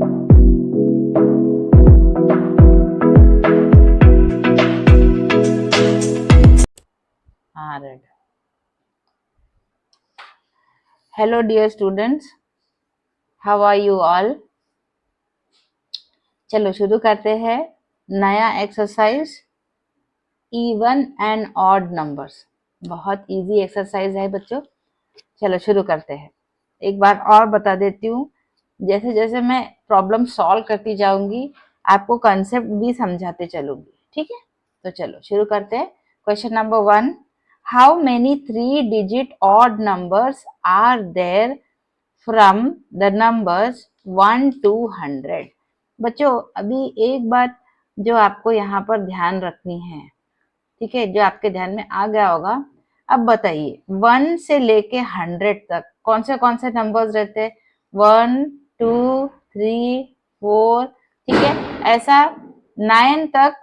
Red. Hello dear students, how are you all. चलो शुरू करते हैं नया exercise, even and odd numbers. बहुत इजी एक्सरसाइज है बच्चों। चलो शुरू करते हैं। एक बार और बता देती हूँ, जैसे जैसे मैं प्रॉब्लम सॉल्व करती जाऊंगी आपको कंसेप्ट भी समझाते चलूंगी, ठीक है। तो चलो शुरू करते हैं। Question number 1, how many 3-digit odd numbers are there from the numbers 1 to 100। बच्चों अभी एक बात जो आपको यहाँ पर ध्यान रखनी है, ठीक है, जो आपके ध्यान में आ गया होगा। अब बताइए 1 से लेके 100 तक कौन से नंबर्स रहते हैं? 1 2 3 4, ठीक है। ऐसा 9 तक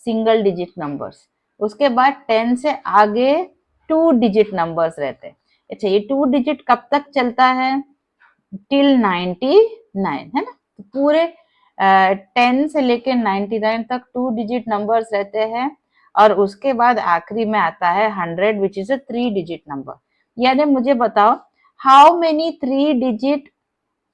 सिंगल डिजिट नंबर्स, उसके बाद 10 से आगे 2 डिजिट नंबर्स रहते हैं। अच्छा, ये 2 डिजिट कब तक चलता है? टिल 99, है ना। तो पूरे 10 से लेके 99 तक 2 डिजिट नंबर्स रहते हैं, और उसके बाद आखिरी में आता है 100 which is a 3 digit number. यानी मुझे बताओ how many 3 digit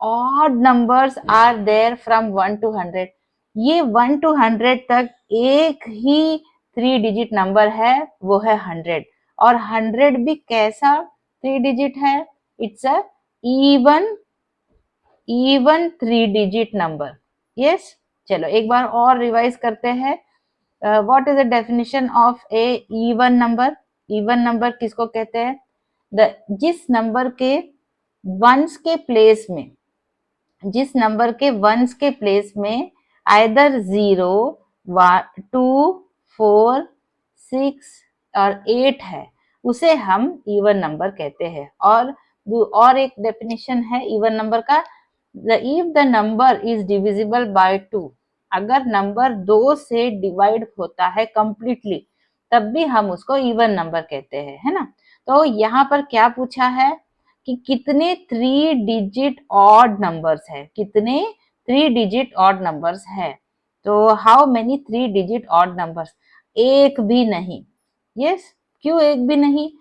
odd numbers are there from 1 to 100। ये 1 to 100 तक एक ही 3 डिजिट नंबर है, वो है 100। और 100 भी कैसा 3 डिजिट है? It's a even 3 digit number. Yes, चलो एक बार और रिवाइज करते हैं। What is the definition of A even number? Even number किसको कहते हैं? जिस नंबर के वंस के प्लेस में, जिस नंबर के वंस के प्लेस में आइदर 0 2 4 6 और 8 है, उसे हम इवन नंबर कहते हैं। और एक डेफिनेशन है इवन नंबर का, if the number is divisible by 2, अगर नंबर 2 से डिवाइड होता है कंप्लीटली तब भी हम उसको इवन नंबर कहते हैं, है ना। तो यहाँ पर क्या पूछा है कि कितने 3 डिजिट ऑड नंबर्स है, कितने 3 डिजिट ऑड नंबर्स है। तो how many 3 digit odd numbers? एक भी नहीं। यस, क्यों एक भी नहीं?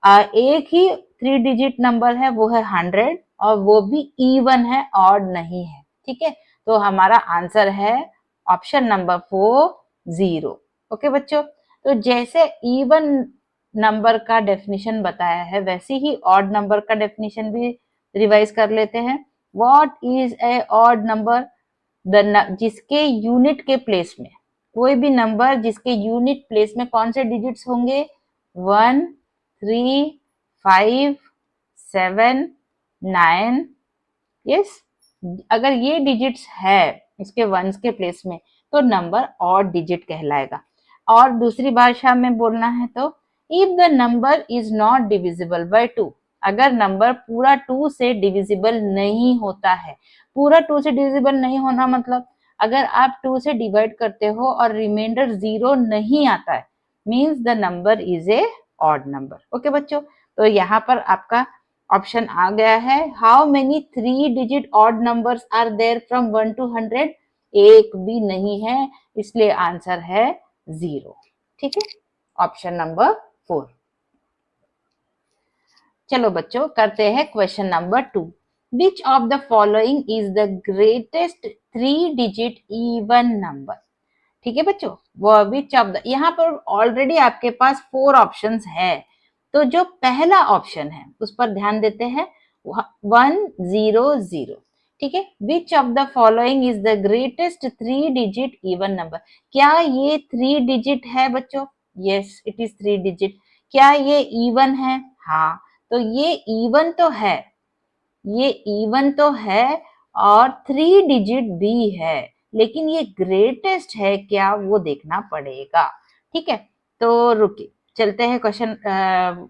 एक ही 3 डिजिट नंबर है, वो है 100, और वो भी इवन है, ऑड नहीं है, ठीक है। तो हमारा आंसर है ऑप्शन नंबर 4, 0। ओके बच्चों, तो जैसे इवन नंबर का डेफिनेशन बताया है वैसे ही ऑड नंबर का डेफिनेशन भी रिवाइज कर लेते हैं। What is a odd number? जिसके यूनिट के प्लेस में, कोई भी नंबर जिसके यूनिट प्लेस में कौन से डिजिट्स होंगे? 1 3 5 7 9। यस, अगर ये डिजिट्स है इसके वंस के प्लेस में तो नंबर ऑड डिजिट कहलाएगा। और दूसरी भाषा में बोलना है तो if the number is not divisible by 2, अगर नंबर पूरा 2 से डिविजिबल नहीं होता है। पूरा 2 से डिविजिबल नहीं होना मतलब अगर आप 2 से डिवाइड करते हो और रिमाइंडर 0 नहीं आता है, means the number is a odd number. Okay बच्चों, तो यहाँ पर आपका ऑप्शन आ गया है। How many 3 digit odd numbers are there from 1 to 100? एक भी नहीं है, इसलिए आंसर है 0, ठीक है, ऑप्शन नंबर 4। चलो बच्चों करते हैं question number 2। Which of the following is the greatest 3 digit even number? ठीक है बच्चों, वो विच ऑफ द, यहाँ पर ऑलरेडी आपके पास 4 ऑप्शंस है। तो जो पहला ऑप्शन है उस पर ध्यान देते हैं, 100, ठीक है। विच of the following is the greatest 3 digit even number? क्या ये 3 डिजिट है बच्चों? Yes, it is 3 digit. क्या ये इवन है? हाँ, तो ये इवन तो है, ये इवन तो है और 3 डिजिट भी है, लेकिन ये ग्रेटेस्ट है क्या वो देखना पड़ेगा, ठीक है। तो रुकिए, चलते हैं क्वेश्चन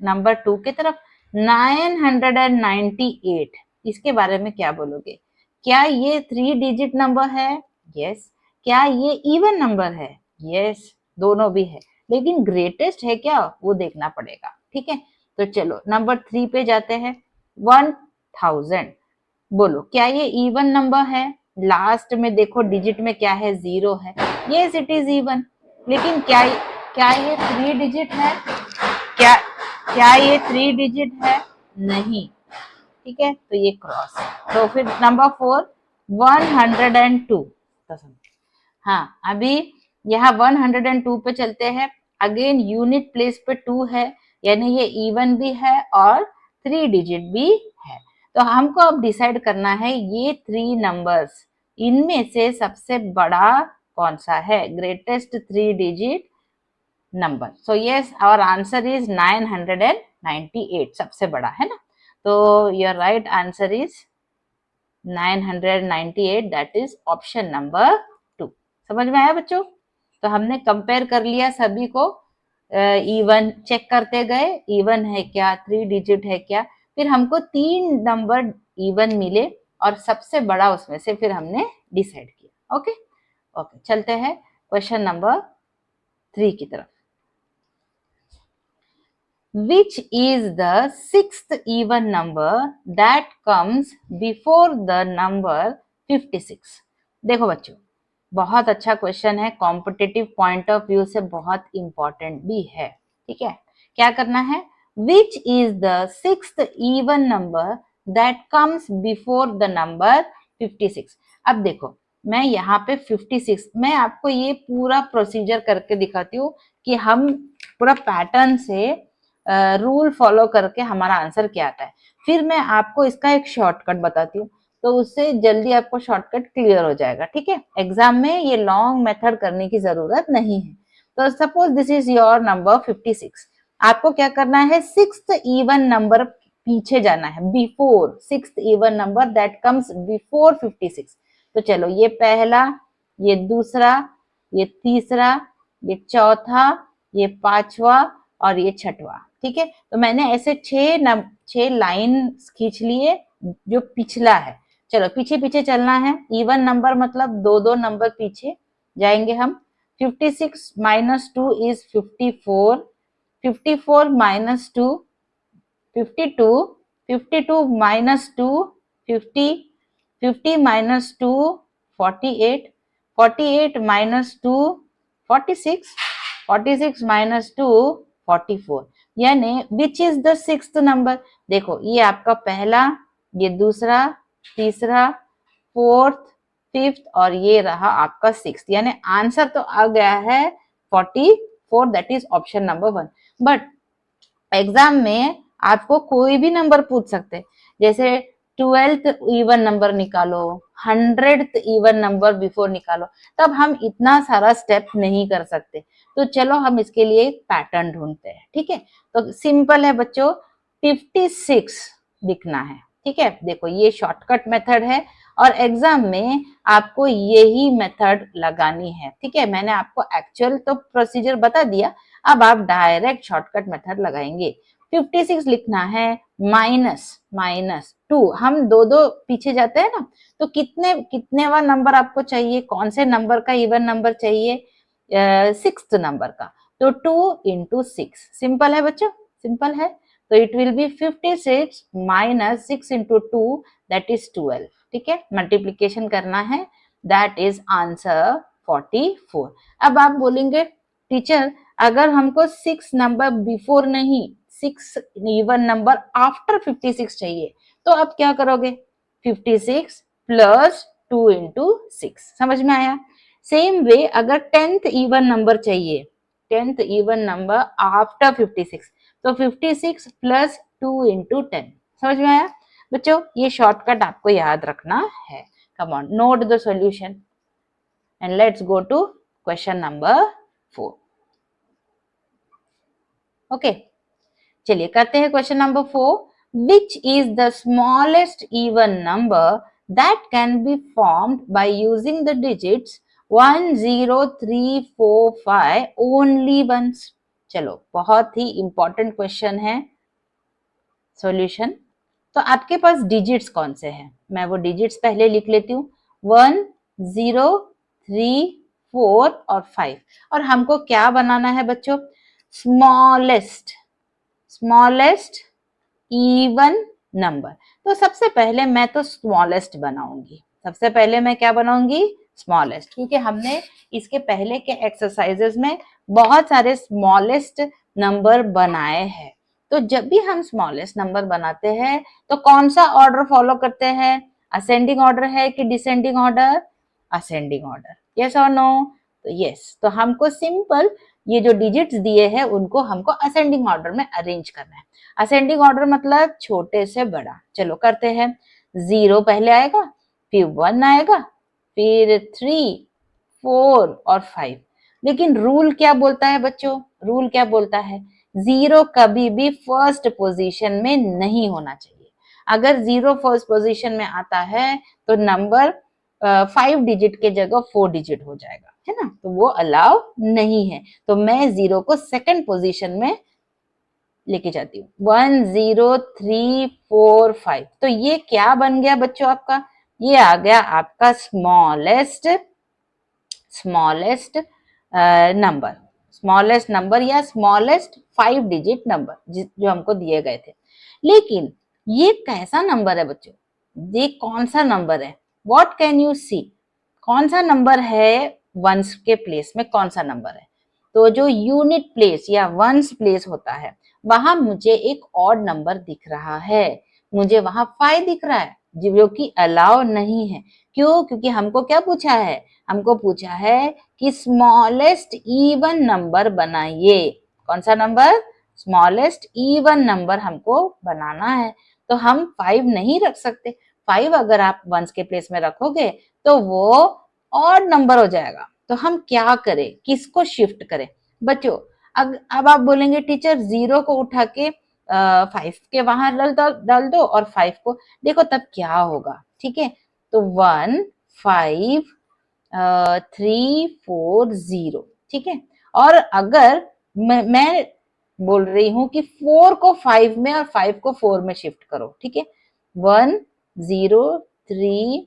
नंबर 2 की तरफ। 998, इसके बारे में क्या बोलोगे? क्या ये 3 डिजिट नंबर है? यस। क्या ये इवन नंबर है? यस, दोनों भी है, लेकिन ग्रेटेस्ट है क्या वो देखना पड़ेगा, ठीक है। तो चलो नंबर 3 पे जाते हैं। 1000, बोलो क्या ये इवन नंबर है? लास्ट में देखो डिजिट में क्या है, 0 है। यस इट इज इवन, लेकिन क्या क्या ये 3 डिजिट है? क्या क्या ये 3 डिजिट है? नहीं, ठीक है, तो ये क्रॉस है। तो फिर नंबर 4 102। हाँ, अभी यहाँ 102 पे चलते हैं। अगेन यूनिट प्लेस पे 2 है, यानी ये इवन भी है और 3 डिजिट भी है। तो हमको अब डिसाइड करना है ये 3 नंबर्स, इनमें से सबसे बड़ा कौन सा है, greatest 3 digit number. So yes our answer is 998, सबसे बड़ा है ना। तो your right answer is 998, that is option number 2। समझ में आया बच्चों? तो हमने कंपेयर कर लिया सभी को, इवन चेक करते गए, इवन है क्या, 3 डिजिट है क्या, फिर हमको 3 नंबर इवन मिले और सबसे बड़ा उसमें से फिर हमने डिसाइड किया। ओके ओके, चलते हैं क्वेश्चन नंबर 3 की तरफ। Which is the 6th even number that comes before the number 56? देखो बच्चों, बहुत अच्छा क्वेश्चन है, कॉम्पिटिटिव पॉइंट ऑफ व्यू से बहुत इंपॉर्टेंट भी है। ठीक है, क्या करना है, विच is the 6th even number that comes before the number 56। अब देखो मैं यहाँ पे 56, मैं आपको ये पूरा प्रोसीजर करके दिखाती हूँ कि हम पूरा पैटर्न से रूल फॉलो करके हमारा आंसर क्या आता है। फिर मैं आपको इसका एक शॉर्टकट बताती हूँ, तो उससे जल्दी आपको शॉर्टकट क्लियर हो जाएगा। ठीक है, एग्जाम में ये लॉन्ग मेथड करने की जरूरत नहीं है। तो suppose this is your number 56, आपको क्या करना है, 6th इवन नंबर पीछे जाना है, before 6th even number that comes before 56। तो चलो, ये पहला, ये दूसरा, ये तीसरा, ये चौथा, ये पांचवा और ये छठवा। ठीक है, तो मैंने ऐसे 6 लाइन खींच लिए जो पिछला है। चलो पीछे पीछे चलना है, इवन नंबर मतलब 2-2 नंबर पीछे जाएंगे हम। 56 minus 2 is 54, 54 minus 2 52, 52 minus 2 50, 50 minus 2 48, 48 minus 2 46, 46 minus 2 44। यानी विच इज द 6th नंबर, देखो ये आपका पहला, ये दूसरा, तीसरा, 4th, 5th और ये रहा आपका 6th। यानी आंसर तो आ गया है 44, that is option number 1। But exam में आपको कोई भी नंबर पूछ सकते, जैसे 12th इवन नंबर निकालो, 100th इवन नंबर बिफोर निकालो, तब हम इतना सारा स्टेप नहीं कर सकते। तो चलो हम इसके लिए एक पैटर्न ढूंढते हैं। ठीक है, तो सिंपल है बच्चों, 56 लिखना है। ठीक है, देखो ये शॉर्टकट मेथड है और एग्जाम में आपको यही मेथड लगानी है। ठीक है, मैंने आपको एक्चुअल तो प्रोसीजर बता दिया, अब आप डायरेक्ट शॉर्टकट मेथड लगाएंगे। 56 लिखना है माइनस 2, हम 2-2 पीछे जाते हैं ना, तो कितने नंबर आपको चाहिए, कौन से नंबर का इवन नंबर चाहिए, 6th नंबर का। तो 2 into 6, सिंपल है बच्चों, सिंपल है। तो it will be 56 minus 6 into 2, that is 12। ठीक है, मल्टीप्लीकेशन करना है, दैट इज आंसर 44। अब आप बोलेंगे टीचर अगर हमको 6 नंबर बिफोर नहीं, 6 इवन नंबर आफ्टर 56 चाहिए, तो आप क्या करोगे, 56 प्लस 2 into 6। समझ में आया? सेम वे अगर 10th इवन नंबर चाहिए, 10th इवन नंबर आफ्टर 56, तो 56 प्लस 2 into 10। समझ में आया बच्चों? ये शॉर्टकट आपको याद रखना है। Come on, note the solution and let's go to question number 4। Okay, चलिए करते हैं question number 4। Which is the smallest even number that can be formed by using the digits 1 0 3 4 5 only once. चलो बहुत ही इंपॉर्टेंट क्वेश्चन है। Solution, तो आपके पास digits कौन से हैं, मैं वो डिजिट्स पहले लिख लेती हूँ, 1 0 3 4 और 5। और हमको क्या बनाना है बच्चों, स्मॉलेस्ट इवन नंबर। तो सबसे पहले मैं तो स्मॉलेस्ट बनाऊंगी। सबसे पहले मैं क्या बनाऊंगी, स्मॉलेस्ट, क्योंकि हमने इसके पहले के एक्सरसाइजेस में बहुत सारे स्मॉलेस्ट नंबर बनाए हैं। तो जब भी हम स्मॉलेस्ट नंबर बनाते हैं तो कौन सा ऑर्डर फॉलो करते हैं, असेंडिंग ऑर्डर है कि descending order, ascending order, yes और नो, तो यस, तो हमको सिंपल ये जो डिजिट्स दिए हैं उनको हमको असेंडिंग ऑर्डर में अरेंज करना है। असेंडिंग ऑर्डर मतलब छोटे से बड़ा, चलो करते हैं। 0 पहले आएगा, फिर 1 आएगा, फिर 3, 4 और 5। लेकिन रूल क्या बोलता है बच्चों, रूल क्या बोलता है, 0 कभी भी फर्स्ट पोजीशन में नहीं होना चाहिए। अगर 0 फर्स्ट पोजीशन में आता है तो नंबर 5 डिजिट के जगह 4 डिजिट हो जाएगा, है ना, तो वो अलाउ नहीं है। तो मैं 0 को सेकंड पोजीशन में लेके जाती हूँ। 1 0 3 4 5, तो ये क्या बन गया बच्चों आपका, ये आ गया आपका स्मॉलेस्ट नंबर, स्मॉलेस्ट नंबर या स्मॉलेस्ट 5 डिजिट नंबर जो हमको दिए गए थे। लेकिन ये कैसा नंबर है बच्चों, ये कौन सा नंबर है, व्हाट कैन यू सी, कौन सा नंबर है, वंस के प्लेस में कौन सा नंबर है, तो जो यूनिट प्लेस या वंस प्लेस होता है वहां मुझे एक ऑड नंबर दिख रहा है, मुझे वहां 5 दिख रहा है जो कि अलाउ नहीं है। क्यों, क्योंकि हमको क्या पूछा है, हमको पूछा है कि स्मॉलेस्ट इवन नंबर बनाइए, कौन सा नंबर, स्मॉलेस्ट इवन नंबर हमको बनाना है। तो हम 5 नहीं रख सकते, 5 अगर आप वंस के प्लेस में रखोगे तो वो ऑड नंबर हो जाएगा। तो हम क्या करें, किसको शिफ्ट करें बच्चों, अब आप बोलेंगे टीचर 0 को उठा के 5 के वहां डाल दो और 5 को, देखो तब क्या होगा, ठीक है, तो 1 5 3 4 0, ठीक है, और अगर मैं बोल रही हूं कि 4 को 5 में और 5 को 4 में शिफ्ट करो, ठीक है, 1 0 3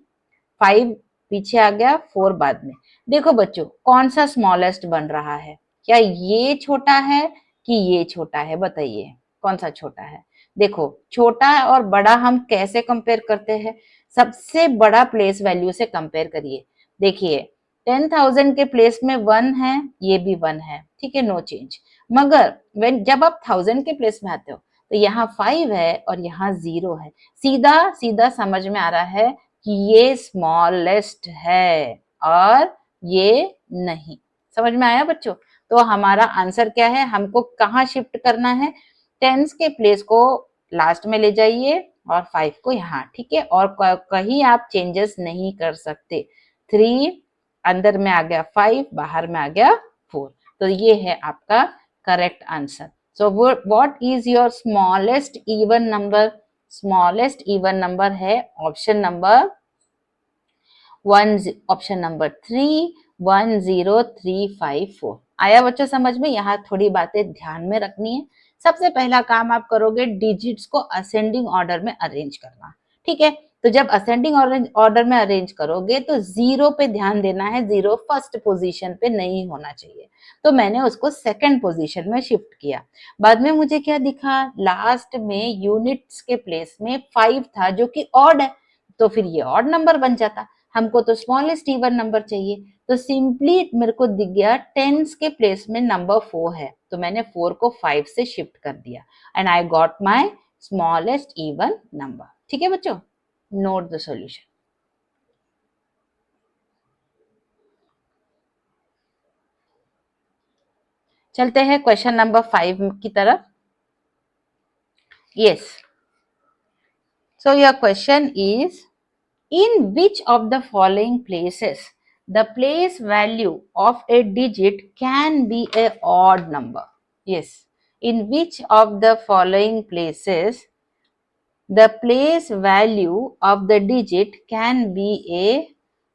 5 पीछे आ गया, 4 बाद में, देखो बच्चों कौन सा स्मॉलेस्ट बन रहा है, क्या ये छोटा है कि ये छोटा है, बताइए कौन सा छोटा है। देखो छोटा और बड़ा हम कैसे कंपेयर करते हैं, सबसे बड़ा प्लेस वैल्यू से कंपेयर करिए। देखिए 10,000 के प्लेस में 1 है, ये भी 1 है, ठीक है, नो चेंज, मगर जब आप 1000 के प्लेस में आते हो तो यहाँ 5 है और यहाँ 0 है, सीधा सीधा समझ में आ रहा है कि ये स्मॉलेस्ट है और ये नहीं, समझ में आया बच्चों। तो हमारा आंसर क्या है, हमको कहाँ शिफ्ट करना है, टेंस के प्लेस को लास्ट में ले जाइए और 5 को यहाँ, ठीक है, और कहीं आप चेंजेस नहीं कर सकते। 3 अंदर में आ गया, 5 बाहर में आ गया 4, तो ये है आपका correct answer. So what is your smallest even number, smallest even number है ऑप्शन नंबर 1, ऑप्शन नंबर 3 1 0 3 5 4। आया बच्चों समझ में, यहाँ थोड़ी बातें ध्यान में रखनी है। सबसे पहला काम आप करोगे डिजिट्स को असेंडिंग ऑर्डर में अरेंज करना, ठीक है, तो जब असेंडिंग ऑर्डर में अरेंज करोगे तो 0 पे ध्यान देना है, 0 फर्स्ट पोजीशन पे नहीं होना चाहिए, तो मैंने उसको सेकंड पोजीशन में शिफ्ट किया। बाद में मुझे क्या दिखा, लास्ट में यूनिट्स के प्लेस में 5 था जो कि ऑड है, तो फिर ये ऑड नंबर बन जाता, हमको तो स्मॉलेस्ट इवन नंबर चाहिए, तो सिंपली मेरे को दिख गया टेंस के प्लेस में नंबर 4 है, तो मैंने 4 को 5 से शिफ्ट कर दिया and I got my smallest even number, ठीक है बच्चों, नोट द सॉल्यूशन। चलते हैं क्वेश्चन नंबर 5 की तरफ। Yes, so your question is, in which of the following places the place value of a digit can be a odd number? Yes, in which of the following places the place value of the digit can be a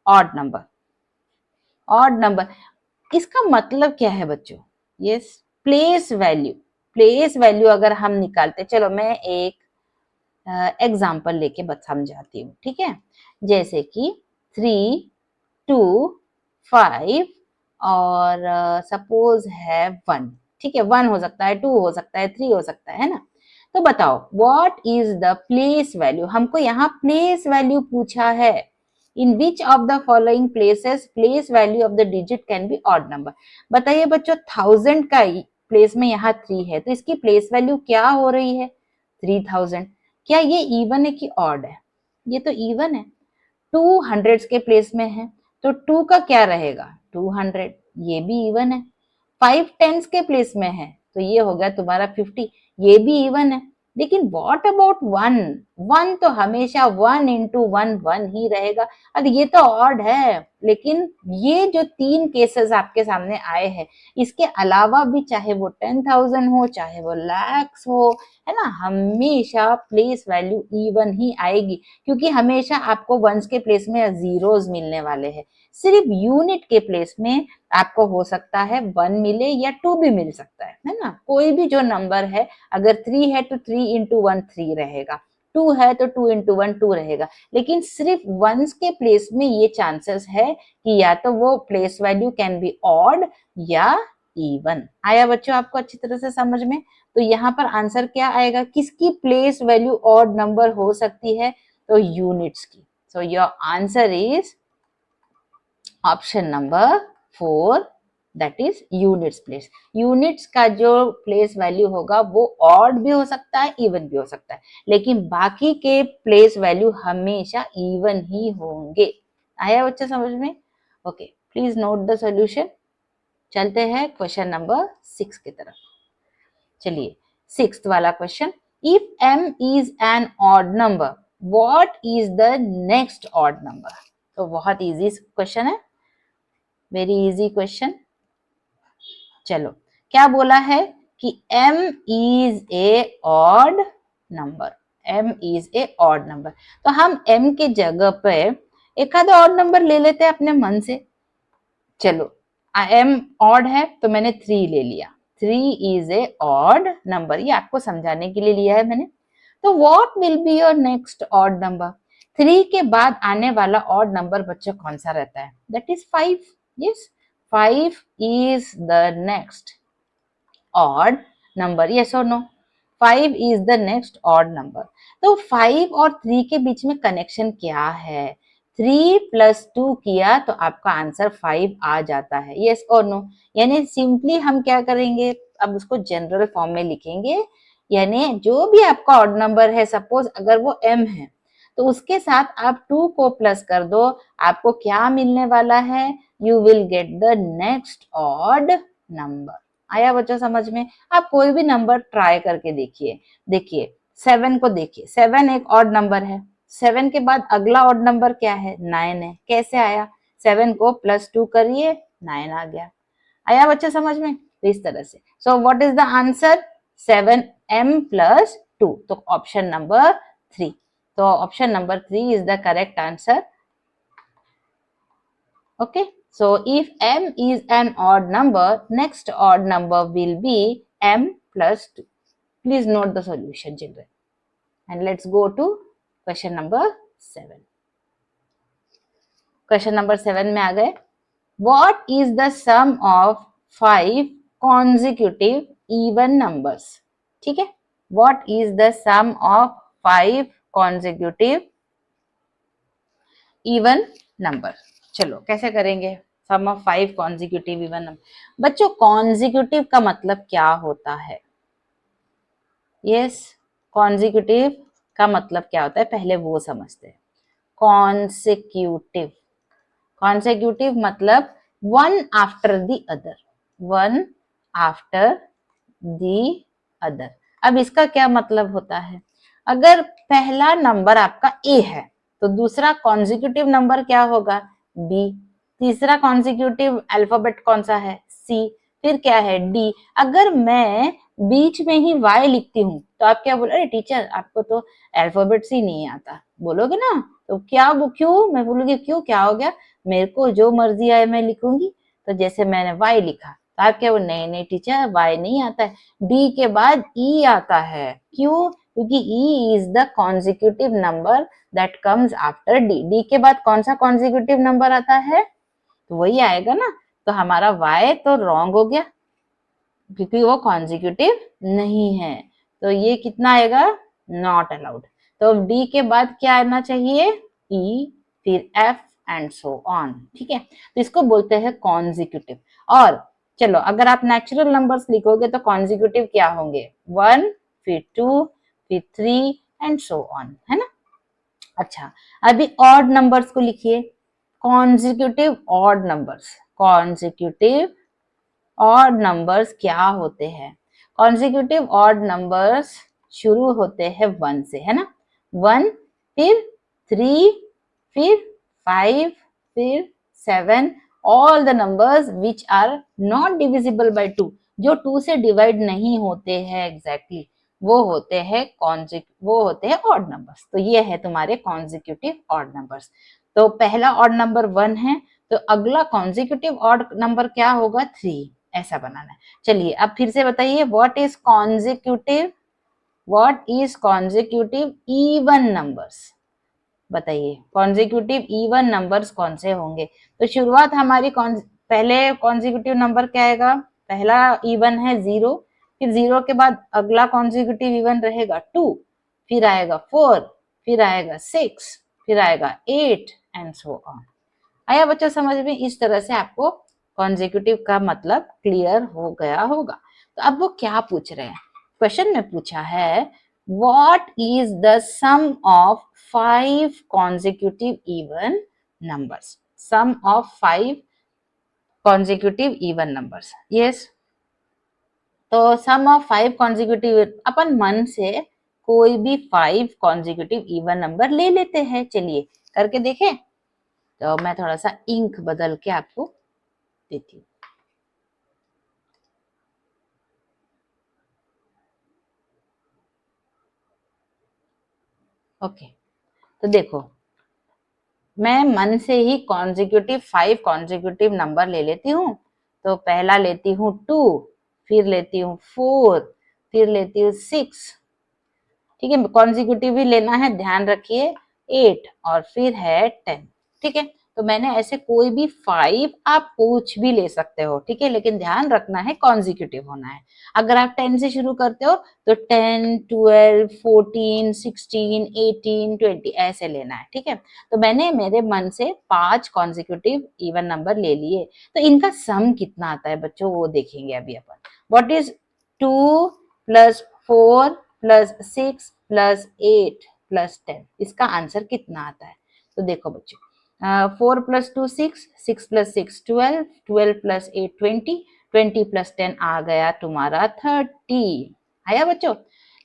odd number? Odd number, इसका मतलब क्या है बच्चों, yes, place value, place value अगर हम निकालते, चलो मैं एक एग्जाम्पल लेके बस समझाती हूँ, ठीक है, जैसे कि 3 2 5 और सपोज है 1, ठीक है, 1 हो सकता है, 2 हो सकता है, 3 हो सकता है ना, तो बताओ what is the place value, हमको यहाँ प्लेस वैल्यू पूछा है, in which of the following places place value of the digit can be odd number. बताइए बच्चों, 1000 का प्लेस में यहाँ 3 है, तो इसकी प्लेस वैल्यू क्या हो रही है? 3000। क्या ये इवन है कि ऑड है? ये तो इवन है। 2 हंड्रेड्स के प्लेस में है, तो 2 का क्या रहेगा? 200, ये भी इवन है। 5 टेंस के प्लेस में है, तो ये हो गया तुम्हारा 50, ये भी इवन है। लेकिन व्हाट अबाउट 1? 1 तो हमेशा 1 इंटू 1 1 ही रहेगा। अब ये तो ऑड है, लेकिन ये जो 3 केसेस आपके सामने आए हैं, इसके अलावा भी चाहे वो 10,000 हो, चाहे वो लैक्स हो, है ना, हमेशा प्लेस वैल्यू इवन ही आएगी, क्योंकि हमेशा आपको वंस के प्लेस में जीरोस मिलने वाले हैं। सिर्फ यूनिट के प्लेस में आपको हो सकता है 1 मिले या 2 भी मिल सकता है ना। कोई भी जो नंबर है, अगर 3 है तो 3 इंटू 1 3 रहेगा, 2 है तो 2 इंटू 1 2 रहेगा। लेकिन सिर्फ वंस के प्लेस में ये चांसेस है कि या तो वो place value can be odd या इवन। आया बच्चों आपको अच्छी तरह से समझ में? तो यहाँ पर आंसर क्या आएगा? किसकी प्लेस वैल्यू ऑड नंबर हो सकती है? तो यूनिट्स की। So your answer is option number 4, that is units place. Units का जो प्लेस वैल्यू होगा वो ऑड भी हो सकता है, इवन भी हो सकता है, लेकिन बाकी के प्लेस वैल्यू हमेशा इवन ही होंगे। आया बच्चा समझ में? Okay, please note the solution. चलते हैं क्वेश्चन नंबर 6 की तरफ। चलिए, 6th वाला question, if m is an odd number what is the next odd number? तो बहुत इजी क्वेश्चन है, वेरी इजी क्वेश्चन। चलो, क्या बोला है कि m is a odd number, m is a odd number. तो हम m के जगह पे एक आधा ऑड नंबर ले लेते हैं अपने मन से। चलो, m ऑड है तो मैंने 3 ले लिया, 3 इज ए ऑड नंबर, ये आपको समझाने के लिए लिया है मैंने। तो what will be your next odd number? 3 के बाद आने वाला ऑड नंबर बच्चों कौन सा रहता है? That is 5। Yes, 5 is the next odd number, yes or no? 5 is the next odd number। तो 5 और 3 के बीच में कनेक्शन क्या है? 3 प्लस 2 किया तो आपका आंसर 5 आ जाता है, yes और no? यानी सिंपली हम क्या करेंगे, अब उसको जनरल फॉर्म में लिखेंगे, यानी जो भी आपका ऑड नंबर है, सपोज अगर वो m है, तो उसके साथ आप 2 को प्लस कर दो, आपको क्या मिलने वाला है? You will get the next odd number. आया बच्चों समझ में? आप कोई भी नंबर ट्राई करके देखिए। देखिए 7 को देखिए, 7 एक ऑड नंबर है, 7 के बाद अगला ऑड नंबर क्या है? 9 है। कैसे आया? 7 को प्लस 2 करिए, 9 आ गया। आया बच्चा समझ में? तो इस तरह से। सो what is the answer? 7m plus 2, तो ऑप्शन नंबर 3। तो option number 3 is the correct answer. Okay, so if m is an odd number, next odd number will be m plus 2. Please note the solution, children. And let's go to question number 7. Question number 7 में आ गए। What is the sum of 5 consecutive even numbers? ठीक है, What is the sum of 5 consecutive even number? चलो कैसे करेंगे सम of 5 consecutive even number? बच्चों consecutive का मतलब क्या होता है? यस, कॉन्जिक्यूटिव का मतलब क्या होता है पहले वो समझते हैं। कॉन्सिक्यूटिव, कॉन्सिक्यूटिव मतलब one after the other, one after the other. अब इसका क्या मतलब होता है? अगर पहला नंबर आपका ए है तो दूसरा कॉन्जिक्यूटिव नंबर क्या होगा? बी। तीसरा कॉन्जिक्यूटिव अल्फाबेट कौन सा है? सी। फिर क्या है? डी। अगर मैं बीच में ही वाई लिखती हूँ तो आप क्या बोलो? अरे टीचर आपको तो अल्फाबेट्स ही नहीं आता, बोलोगे ना? तो क्या वो क्यों? मैं बोलूंगी क्यों, क्या हो गया? मेरे को जो मर्जी आए मैं लिखूंगी। तो जैसे मैंने वाई लिखा तो आप क्या बोल? नहीं नहीं टीचर वाई नहीं आता है, डी के बाद ई आता है। क्यों? क्योंकि E is the consecutive number that comes after D. D के बाद कौन सा कॉन्जिक्यूटिव नंबर आता है? तो वही आएगा ना। तो हमारा वाई तो रॉन्ग हो गया क्योंकि वो कॉन्जिक्यूटिव नहीं है। तो ये कितना आएगा? Not allowed. तो डी के बाद क्या आना चाहिए? ई। फिर F एंड सो ऑन, ठीक है। तो इसको बोलते हैं कॉन्जिक्यूटिव। और चलो अगर आप नेचुरल नंबर्स लिखोगे तो कॉन्जिक्यूटिव क्या होंगे, 1 फिर 2 फिर 3 एंड सो ऑन, है ना। अच्छा, अभी ऑड नंबर्स को लिखिए, consecutive odd numbers. Consecutive odd numbers क्या होते हैं, कॉन्जिक्यूटिव ऑड नंबर्स शुरू होते हैं 1 से, है ना। 1 फिर 3 फिर 5 फिर 7, all the numbers which are not divisible by 2, जो 2 से डिवाइड नहीं होते हैं एग्जैक्टली, वो होते हैं ऑड नंबर्स। तो ये है तुम्हारे कॉन्जिक्यूटिव ऑड नंबर्स। तो पहला ऑड नंबर 1 है, तो अगला कॉन्जिक्यूटिव ऑड नंबर क्या होगा, 3, ऐसा बनाना है। चलिए अब फिर से बताइए, what is consecutive even numbers, बताइए कॉन्जिक्यूटिव इवन नंबर्स कौन से होंगे। तो शुरुआत हमारी पहले कॉन्जिक्यूटिव नंबर क्या आएगा, पहला इवन है 0, फिर 0 के बाद अगला कॉन्जिक्यूटिव इवन रहेगा 2, फिर आएगा 4, फिर आएगा 6, फिर आएगा 8 एंड सो ऑन। आया बच्चों समझ में, इस तरह से आपको कॉन्जिक्यूटिव का मतलब क्लियर हो गया होगा। तो अब वो क्या पूछ रहे हैं, क्वेश्चन में पूछा है what is the sum of 5 consecutive even numbers, sum of 5 consecutive even numbers, yes। तो सम ऑफ 5 consecutive, अपन मन से कोई भी 5 consecutive even नंबर ले लेते हैं, चलिए करके देखें। तो मैं थोड़ा सा इंक बदल के आपको देती हूँ। ओके, तो देखो मैं मन से ही कॉन्जिक्यूटिव 5 कॉन्जिक्यूटिव नंबर ले लेती हूँ। तो पहला लेती हूँ 2, फिर लेती हूँ 4, फिर लेती हूँ 6, ठीक है, कॉन्जिक्यूटिव ही लेना है, ध्यान रखिए, 8 और फिर है 10, ठीक है। तो मैंने ऐसे कोई भी 5 आप कुछ भी ले सकते हो, ठीक है, लेकिन ध्यान रखना है कॉन्जिक्यूटिव होना है। अगर आप 10 से शुरू करते हो तो 10, 12, 14, 16, 18, 20 ऐसे लेना है, ठीक है। तो मैंने मेरे मन से 5 कॉन्जिक्यूटिव इवन नंबर ले लिए। तो इनका सम कितना आता है बच्चों, वो देखेंगे अभी अपन। What is 2 plus 4 plus 6 plus 8 plus 10, इसका आंसर कितना आता है। तो देखो बच्चों, 4 प्लस 2 6, 6 प्लस 6 12, 12 प्लस 8 20, 20 प्लस 10 आ गया तुम्हारा 30। आया बच्चों,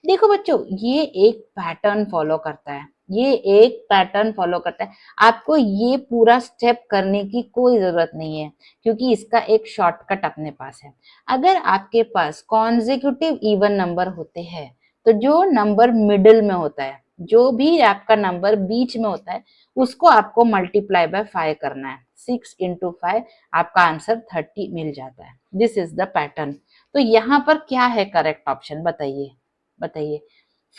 देखो बच्चों ये एक पैटर्न फॉलो करता है, ये एक पैटर्न फॉलो करता है। आपको ये पूरा स्टेप करने की कोई जरूरत नहीं है, क्योंकि इसका एक शॉर्टकट अपने पास है। अगर आपके पास कॉन्जिक्यूटिव इवन नंबर होते हैं, तो जो नंबर मिडिल में होता है, जो भी आपका नंबर बीच में होता है, उसको आपको मल्टीप्लाई बाय 5 करना है। 6 इंटू 5 आपका आंसर 30 मिल जाता है। This is the pattern. तो यहाँ पर क्या है करेक्ट ऑप्शन, बताइए बताइए।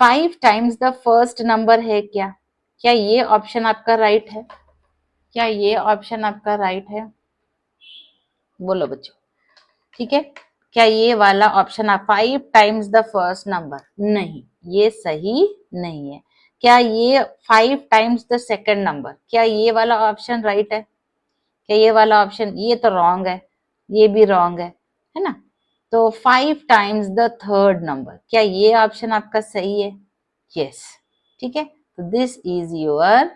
5 टाइम्स द फर्स्ट नंबर है क्या, क्या ये ऑप्शन आपका राइट है, क्या ये ऑप्शन आपका राइट है, बोलो बच्चों, ठीक है। क्या ये वाला option, 5 times the first number, नहीं ये सही नहीं है। क्या ये 5 टाइम्स द सेकंड नंबर, क्या ये वाला ऑप्शन राइट है, क्या ये वाला ऑप्शन, ये तो रॉन्ग है, ये भी रॉन्ग है ना। तो 5 टाइम्स द थर्ड नंबर, क्या ये ऑप्शन आपका सही है, यस, ठीक है। तो this is your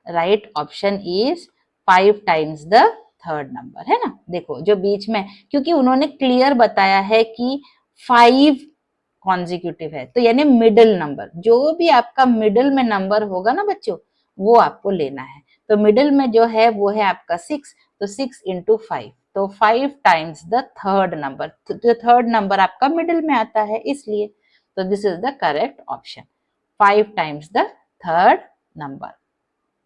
right option is 5 times the third number, है ना। देखो जो बीच में, क्योंकि उन्होंने क्लियर बताया है कि 5 कॉन्जिक्यूटिव है, तो यानी मिडिल नंबर, जो भी आपका मिडिल में नंबर होगा ना बच्चों, वो आपको लेना है। तो मिडिल में जो है वो है आपका 6, तो 6 इंटू 5, तो 5 टाइम्स द थर्ड नंबर, तो थर्ड नंबर आपका मिडिल में आता है इसलिए। तो this is the correct option, 5 times the third number.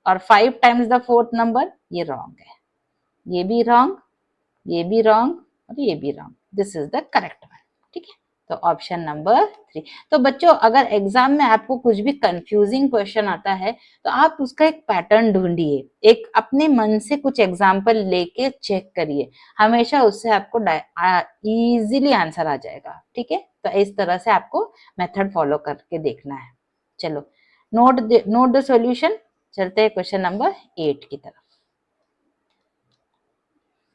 और 5 टाइम्स द फोर्थ नंबर, ये रॉन्ग है, ये भी रॉन्ग, ये भी रॉन्ग और ये भी wrong. This is the correct one, ठीक है। तो ऑप्शन नंबर 3। तो बच्चों अगर एग्जाम में आपको कुछ भी कंफ्यूजिंग क्वेश्चन आता है, तो आप उसका एक पैटर्न ढूंढिए, एक अपने मन से कुछ एग्जाम्पल लेके चेक करिए, हमेशा उससे आपको इजीली आंसर आ जाएगा, ठीक है। तो इस तरह से आपको मेथड फॉलो करके देखना है। चलो नोट द सॉल्यूशन। चलते हैं क्वेश्चन नंबर 8 की तरफ।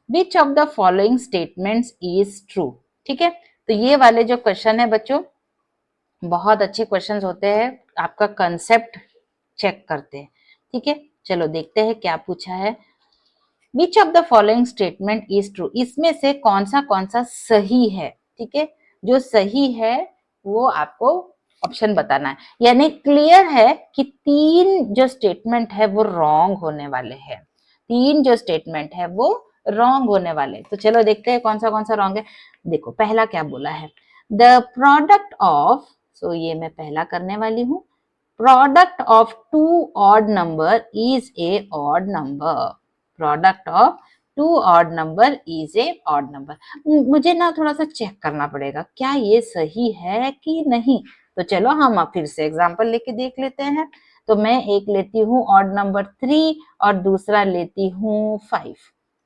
विच of the following statements is true. ठीक है, तो ये वाले जो क्वेश्चन है बच्चों, बहुत अच्छे क्वेश्चंस होते हैं, आपका कंसेप्ट चेक करते हैं। ठीक है, चलो देखते हैं क्या पूछा है। विच of the following statement is true, इसमें से कौन सा सही है। ठीक है, जो सही है वो आपको ऑप्शन बताना है, यानी क्लियर है कि 3 जो स्टेटमेंट है वो रॉन्ग होने वाले हैं। 3 जो स्टेटमेंट है वो रॉन्ग होने वाले। तो चलो देखते हैं कौन सा रॉन्ग है। देखो पहला क्या बोला है, द प्रोडक्ट ऑफ, सो ये मैं पहला करने वाली हूं, product of 2 odd number is a odd number. Product of 2 odd number is a odd number. मुझे ना थोड़ा सा चेक करना पड़ेगा क्या ये सही है कि नहीं। तो चलो हम अब फिर से एग्जांपल लेके देख लेते हैं। तो मैं एक लेती हूँ ऑड नंबर 3 और दूसरा लेती हूँ 5।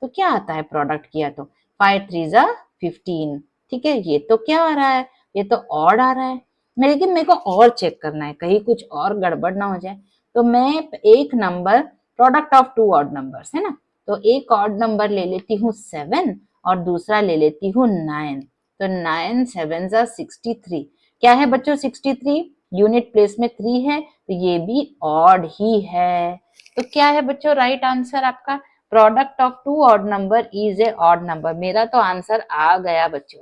तो क्या आता है प्रोडक्ट किया तो 5 3 जा 15। ठीक है, ये तो क्या आ रहा है, ये तो ऑड आ रहा है। लेकिन मेरे को और चेक करना है कहीं कुछ और गड़बड़ ना हो जाए। तो मैं एक number, product of 2 odd numbers है ना, तो एक ऑड नंबर ले लेती हूँ 7 और दूसरा ले लेती हूँ 9। तो 9 7 जा 63। क्या है बच्चों 63, यूनिट प्लेस में 3 है, तो ये भी ऑड ही है। तो क्या है बच्चों राइट आंसर आपका, product of 2 odd number is a odd number. मेरा तो आंसर आ गया बच्चों,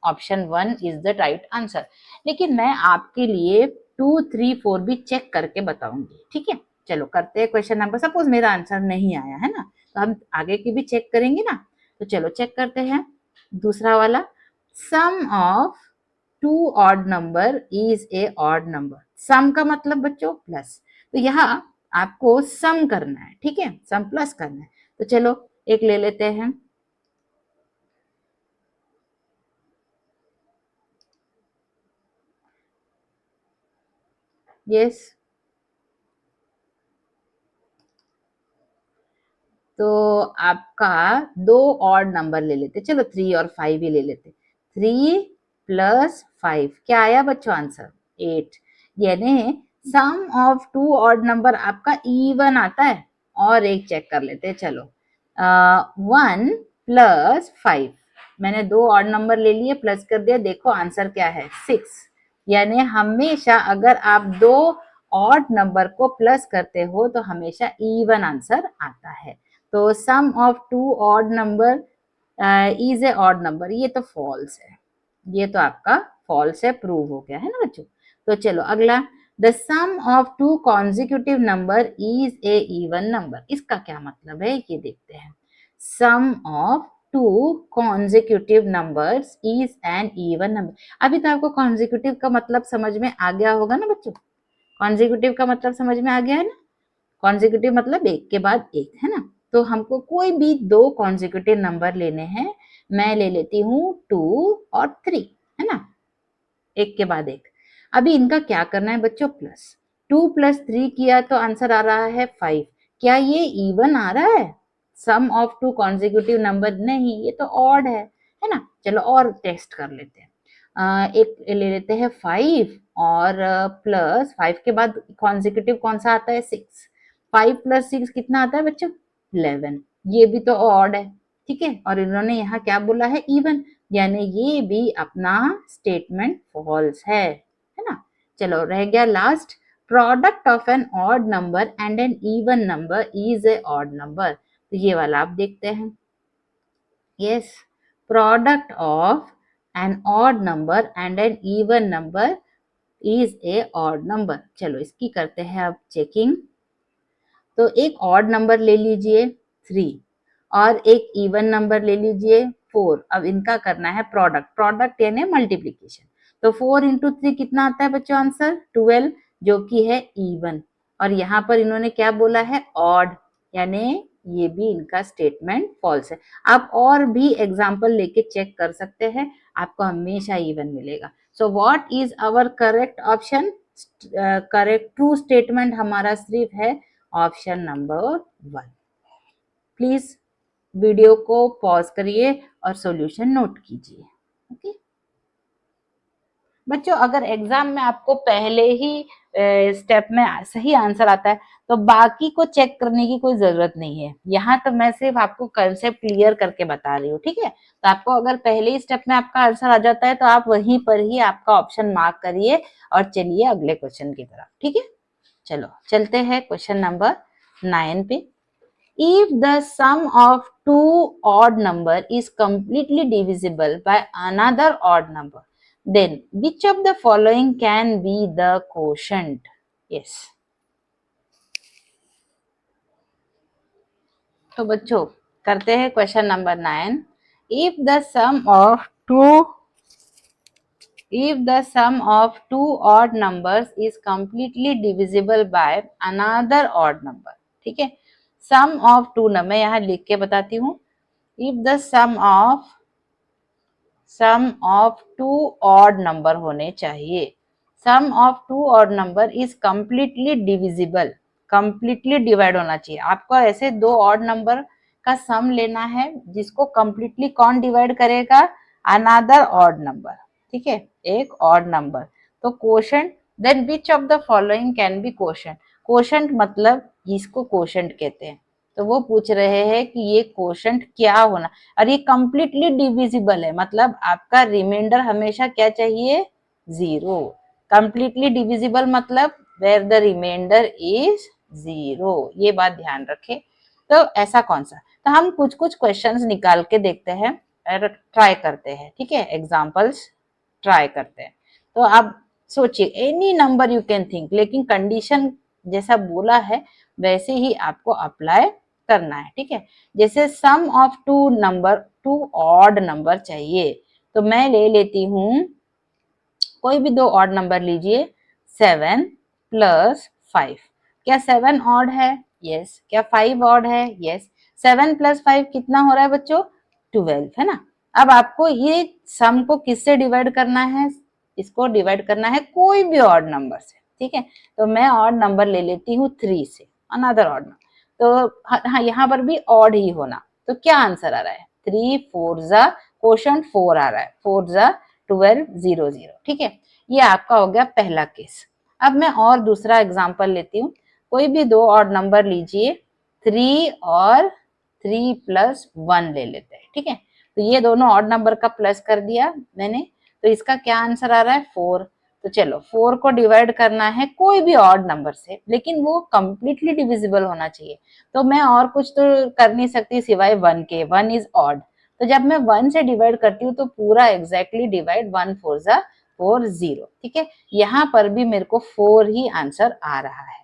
option 1 is the right answer. लेकिन मैं आपके लिए 2 3 4 भी चेक करके बताऊंगी। ठीक है, चलो करते हैं क्वेश्चन नंबर, सपोज मेरा आंसर नहीं आया है ना, तो हम आगे की भी चेक करेंगे ना। तो चलो चेक करते हैं दूसरा वाला, sum of 2 odd number is a odd number. Sum का मतलब बच्चों प्लस, तो यहाँ आपको सम करना है। ठीक है, सम प्लस करना है। तो चलो एक ले लेते हैं, यस। तो आपका 2 ऑड नंबर ले लेते, चलो 3 और 5 ही ले लेते। 3 प्लस 5 क्या आया बच्चों आंसर 8। यानी सम ऑफ 2 ऑड नंबर आपका इवन आता है। और एक चेक कर लेते हैं, चलो 1 प्लस 5, मैंने 2 ऑड नंबर ले लिए प्लस कर दिया, देखो आंसर क्या है 6। यानी हमेशा अगर आप 2 ऑड नंबर को प्लस करते हो तो हमेशा इवन आंसर आता है। तो sum of 2 odd number is a odd number, ये तो फॉल्स है, ये तो आपका फॉल्स है, प्रूव हो गया है ना बच्चों। तो चलो अगला, the sum of 2 consecutive number is a even number. इसका क्या मतलब है ये देखते हैं। Sum of 2 consecutive numbers is an even number. अभी तो आपको कॉन्जिक्यूटिव का मतलब समझ में आ गया होगा ना बच्चों, कॉन्जिक्यूटिव का मतलब समझ में आ गया है ना। कॉन्जिक्यूटिव मतलब एक के बाद एक है ना। तो हमको कोई भी 2 कॉन्जिक्यूटिव नंबर लेने हैं, मैं ले लेती हूँ 2 और 3 है ना, एक के बाद एक। अभी इनका क्या करना है बच्चों प्लस, 2 प्लस 3 किया तो आंसर आ रहा है 5। क्या ये इवन आ रहा है, सम ऑफ 2 कॉन्जिक्यूटिव नंबर नहीं, ये तो ऑड है ना। चलो और टेस्ट कर लेते हैं, एक ले लेते हैं 5 और प्लस 5 के बाद कॉन्जिक्यूटिव कौन सा आता है 6। 5 प्लस 6 कितना आता है बच्चों 11, ये भी तो ऑड है। ठीक है, और इन्होंने यहाँ क्या बोला है इवन, यानी ये भी अपना स्टेटमेंट फॉल्स है ना। चलो रह गया last, product of an odd number and an even number is a odd number. तो ये वाला आप देखते हैं, yes, product of an odd number and an even number is a odd number. चलो इसकी करते हैं अब चेकिंग। तो एक ऑड नंबर ले लीजिए 3 और एक इवन नंबर ले लीजिए 4। अब इनका करना है प्रोडक्ट, प्रोडक्ट यानी मल्टीप्लीकेशन। तो 4 इंटू 3 कितना आता है बच्चों आंसर 12, जो कि है इवन। और यहाँ पर इन्होंने क्या बोला है ऑड, यानी ये भी इनका स्टेटमेंट फॉल्स है। आप और भी एग्जाम्पल लेके चेक कर सकते हैं, आपको हमेशा इवन मिलेगा। So what is our correct option, correct true statement हमारा सिर्फ है ऑप्शन नंबर 1। प्लीज वीडियो को पॉज करिए और सॉल्यूशन नोट कीजिए। ओके। बच्चों अगर एग्जाम में आपको पहले ही स्टेप में सही आंसर आता है तो बाकी को चेक करने की कोई जरूरत नहीं है। यहाँ तो मैं सिर्फ आपको कंसेप्ट क्लियर करके बता रही हूँ, ठीक है। तो आपको अगर पहले ही स्टेप में आपका आंसर आ जाता है तो आप वहीं पर ही आपका ऑप्शन मार्क करिए और चलिए अगले क्वेश्चन की तरफ, ठीक है। चलो चलते हैं क्वेश्चन नंबर 9 पे। If the sum of two odd number is completely divisible by another odd number, then which of the following can be the quotient? Yes. तो बच्चों करते हैं question number 9। If the sum of two odd numbers is completely divisible by another odd number, ठीक है। sum of two number मैं यहाँ लिख के बताती हूँ। If the sum of two odd number होने चाहिए। sum of two odd number is completely divisible, completely divide होना चाहिए। आपको ऐसे दो odd number का sum लेना है जिसको completely कौन divide करेगा? another odd number, ठीक है, एक odd number। तो quotient, then which of the following can be quotient? quotient मतलब जिसको quotient कहते हैं। तो वो पूछ रहे हैं कि ये क्वोशंट क्या होना, और ये कंप्लीटली डिविजिबल है मतलब आपका रिमाइंडर हमेशा क्या चाहिए? 0। कंप्लीटली डिविजिबल मतलब वेयर द रिमाइंडर इज 0, ये बात ध्यान रखें। तो ऐसा कौन सा, तो हम कुछ कुछ क्वेश्चंस निकाल के देखते हैं और ट्राई करते हैं, ठीक है, एग्जांपल्स ट्राई करते हैं। तो आप सोचिए any number you can think, लेकिन कंडीशन जैसा बोला है वैसे ही आपको अप्लाई करना है, ठीक है। जैसे सम ऑफ टू ऑड नंबर चाहिए तो मैं ले लेती हूँ, कोई भी दो ऑड नंबर लीजिए। 7 प्लस 5, क्या 7 ऑड है? यस। क्या 5 ऑड है? यस। 7 प्लस 5 कितना हो रहा है बच्चों? 12 है ना। अब आपको ये सम को किससे डिवाइड करना है? इसको डिवाइड करना है कोई भी ऑड नंबर से, ठीक है। तो मैं ऑड नंबर ले लेती हूँ 3 से, अनदर ऑड नंबर। तो हाँ यहाँ पर भी ऑड ही होना। तो क्या आंसर आ रहा है? 3 4 जा क्वोशंट 4 आ रहा है, 4 जा 12 0 0, ठीक है। ये आपका हो गया पहला केस। अब मैं और दूसरा एग्जांपल लेती हूँ। कोई भी दो ऑड नंबर लीजिए, 3 और 3 प्लस 1 ले लेते हैं, ठीक है। तो ये दोनों ऑड नंबर का प्लस कर दिया मैंने, तो इसका क्या आंसर आ रहा है? 4। तो चलो 4 को डिवाइड करना है कोई भी ऑड नंबर से, लेकिन वो कंप्लीटली डिविजिबल होना चाहिए। तो मैं और कुछ तो कर नहीं सकती सिवाय 1 के, 1 इज ऑड। तो जब मैं 1 से डिवाइड करती हूँ तो पूरा एग्जैक्टली डिवाइड, 1 4 जा 4 0, ठीक है। यहाँ पर भी मेरे को 4 ही आंसर आ रहा है।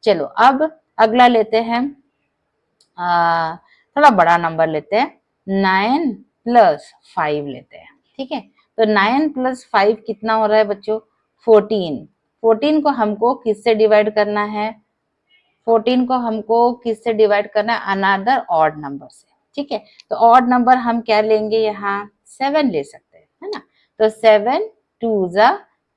चलो अब अगला लेते हैं, थोड़ा बड़ा नंबर लेते हैं, 9 प्लस 5 लेते हैं, ठीक है। तो 9 प्लस 5 कितना हो रहा है बच्चों? 14। 14 को हमको किससे डिवाइड करना है? 14 को हमको किससे डिवाइड करना है? अनदर ऑड नंबर से, ठीक है। तो ऑड नंबर हम क्या लेंगे? यहाँ 7 ले सकते हैं, है ना। तो 7 2 जा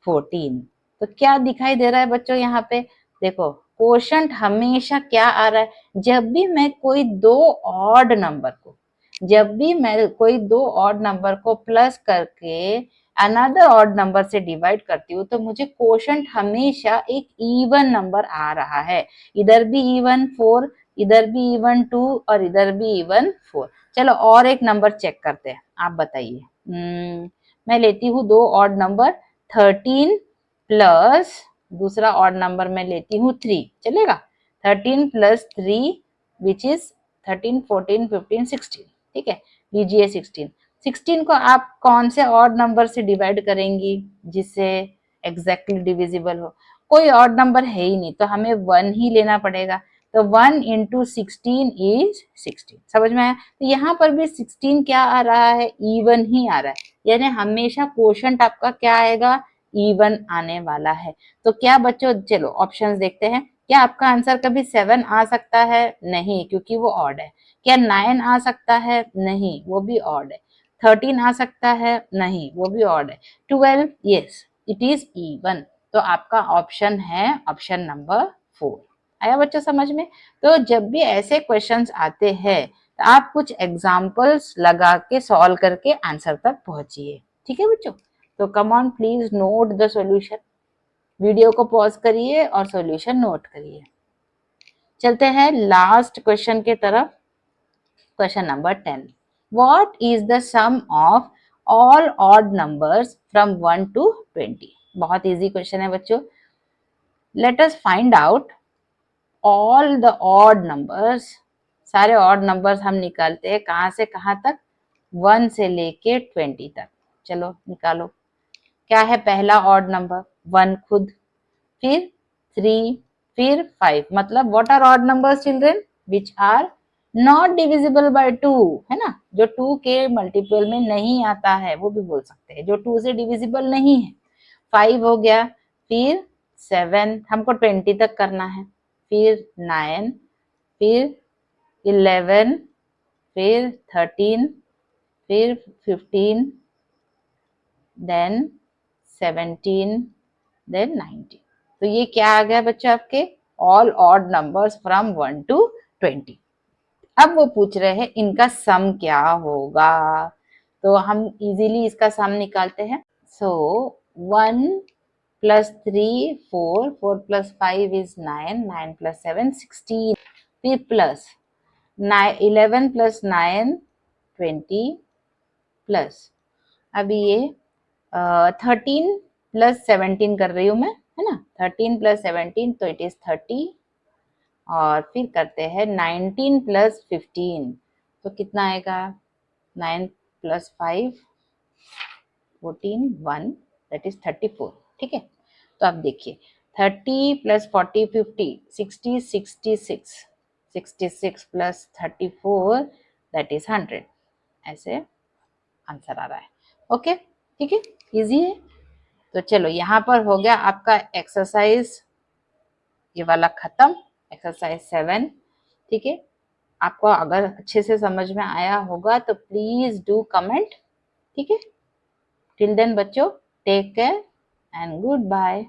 14। तो क्या दिखाई दे रहा है बच्चों यहाँ पे? देखो क्वोशंट हमेशा क्या आ रहा है? जब भी मैं कोई दो ऑड नंबर को, जब भी मैं कोई दो ऑड नंबर को प्लस करके अनदर ऑड नंबर से डिवाइड करती हूँ तो मुझे क्वोशंट हमेशा एक इवन नंबर आ रहा है। इधर भी इवन 4, इधर भी इवन 2 और इधर भी इवन 4। चलो और एक नंबर चेक करते हैं, आप बताइए। मैं लेती हूँ दो ऑड नंबर, 13 प्लस दूसरा ऑड नंबर मैं लेती हूँ 3, चलेगा? 13 प्लस 3 विच इज 13 14 15 16, ठीक है। लीजिए 16। 16 को आप कौन से ऑड नंबर से डिवाइड करेंगी जिससे एग्जैक्टली डिविजिबल हो? कोई ऑड नंबर है ही नहीं, तो हमें 1 ही लेना पड़ेगा। तो 1 इंटू 16 इज 16, समझ में आया? तो यहाँ पर भी 16 क्या आ रहा है? इवन ही आ रहा है, यानी हमेशा क्वोशंट आपका क्या आएगा? इवन आने वाला है। तो क्या बच्चों, चलो ऑप्शंस देखते हैं। क्या आपका आंसर कभी 7 आ सकता है? नहीं, क्योंकि वो ऑड है। क्या 9 आ सकता है? नहीं, वो भी ऑड है। 13 आ सकता है? नहीं, वो भी ऑड है। 12, यस इट इज इवन। तो आपका ऑप्शन है ऑप्शन नंबर 4। आया बच्चों समझ में? तो जब भी ऐसे क्वेश्चंस आते हैं तो आप कुछ एग्जांपल्स लगा के सॉल्व करके आंसर तक पहुंचिए, ठीक है बच्चों। तो come on please note the solution, video को पॉज करिए और सॉल्यूशन नोट करिए। चलते हैं लास्ट क्वेश्चन के तरफ। Question number 10, what is the sum of all odd numbers from 1 to 20? बहुत इजी क्वेश्चन है बच्चों। Let us find out all the odd numbers, सारे ऑड नंबर्स हम निकालते हैं कहाँ से कहाँ तक, 1 से लेके 20 तक। चलो निकालो। क्या है पहला ऑड नंबर? 1 खुद, फिर 3, फिर 5। मतलब what are odd numbers children? Which are not divisible by 2, है ना, जो 2 के मल्टीपल में नहीं आता है, वो भी बोल सकते हैं, जो 2 से डिविजिबल नहीं है। 5 हो गया, फिर 7, हमको 20 तक करना है, फिर 9, फिर 11, फिर 13, फिर 15, देन 17, देन 19। तो ये क्या आ गया बच्चों आपके all odd numbers from 1 to 20। अब वो पूछ रहे हैं इनका सम क्या होगा, तो हम इजीली इसका सम निकालते हैं। सो 1 plus 3 4, 4 plus 5 is 9, 9 plus 7 16, फिर प्लस 11 plus 9 20, प्लस अभी ये 13 प्लस 17 कर रही हूँ मैं, है ना, 13 प्लस 17 तो इट इज 30, और फिर करते हैं 19 प्लस 15, तो कितना आएगा, 9 प्लस 5 14 1, दैट इज 34। ठीक है, तो आप देखिए 30 प्लस 40 50 60 66, 66 प्लस 34 दैट इज 100। ऐसे आंसर आ रहा है। ओके ठीक है, इजी है। तो चलो यहाँ पर हो गया आपका एक्सरसाइज ये वाला खत्म, एक्सरसाइज 7। ठीक है, आपको अगर अच्छे से समझ में आया होगा तो प्लीज डू कमेंट। ठीक है, टिल देन बच्चों take care and good bye.